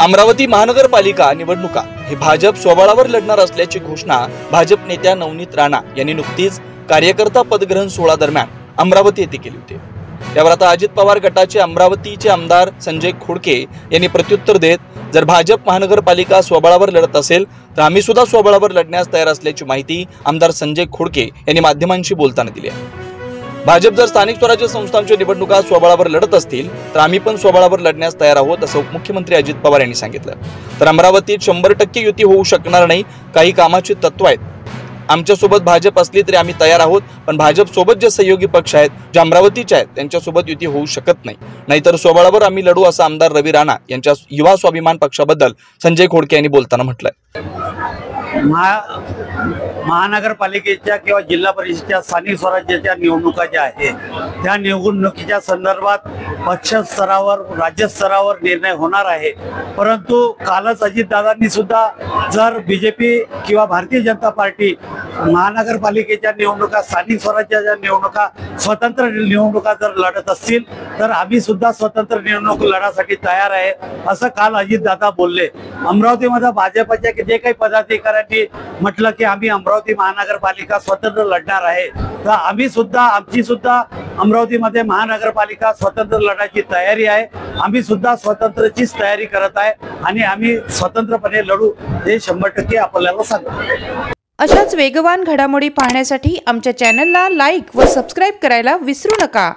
अमरावती महानगरपालिका निवडणुका हे भाजप स्वबळावर लढणार असल्याची घोषणा भाजप नेत्या नवनीत राणा यांनी नुकतीच कार्यकर्ता पदग्रहण सोहळा दरम्यान अमरावती येथे केली होती। त्यावर आता अजित पवार गटाचे अमरावतीचे आमदार संजय खोडके यांनी प्रत्युत्तर देत, जर भाजप महानगरपालिका स्वबळावर लढत असेल तर आम्ही सुद्धा स्वबळावर लढण्यास तयार असल्याची माहिती आमदार संजय खोडके यांनी माध्यमांशी बोलताना दिली आहे। भाजप जर स्थानिक स्वराज्य संस्थांच्या निवडणुका स्वबळावर लढत असतील तर आम्ही पण स्वबळावर लढण्यास तयार आहोत, असं उपमुख्यमंत्री अजित पवार यांनी सांगितलं। तर अमरावतीत 100% युती होऊ शकणार नाही, काही कामाची तत्व आहेत। आमच्या सोबत भाजप असली तरी आम्ही तयार आहोत, पण भाजप सोबत जे सहयोगी पक्ष आहेत, जे अमरावतीचे आहेत, त्यांच्या सोबत युती होऊ शकत नाही, नाहीतर स्वबळावर आम्ही लढू, असं आमदार रवी राणा यांच्या युवा स्वाभिमान पक्षाबद्दल संजय खोडके यांनी बोलताना म्हटलंय। महानगरपालिकेच्या किंवा जिल्हा परिषदेच्या स्थानिक स्वराज्याच्या निवडणुका ज्या आहेत त्या निवडणुकीच्या संदर्भात पक्ष स्तरावर राज्य स्तरावर निर्णय होणार आहे। परंतु कालच अजितदादांनी सुद्धा जर बीजेपी किंवा भारतीय जनता पार्टी महानगरपालिकेच्या निवडणुका स्थानिक स्वराज्याच्या निवडणुका स्वतंत्र निवडणुका जर लढत असतील तर आम्ही सुद्धा स्वतंत्र निवडणूक लढण्यासाठी तयार आहे, असं काल अजितदादा बोलले। अमरावतीमध्ये भाजपच्या जे काही पदाधिकाऱ्यांनी म्हटलं की आम्ही अमरावती महानगरपालिका स्वतंत्र लढणार आहे, तर आम्ही सुद्धा आमची सुद्धा अमरावतीमध्ये महानगरपालिका स्वतंत्र लढण्याची तयारी आहे। आम्ही सुद्धा स्वतंत्रचीच तयारी करत आहे आणि आम्ही स्वतंत्रपणे लढू हे 100% आपल्याला सांगतो। अशाच वेगवान घडामोडी पाहण्यासाठी आमच्या चॅनलला लाईक व सबस्क्राईब करायला विसरू नका।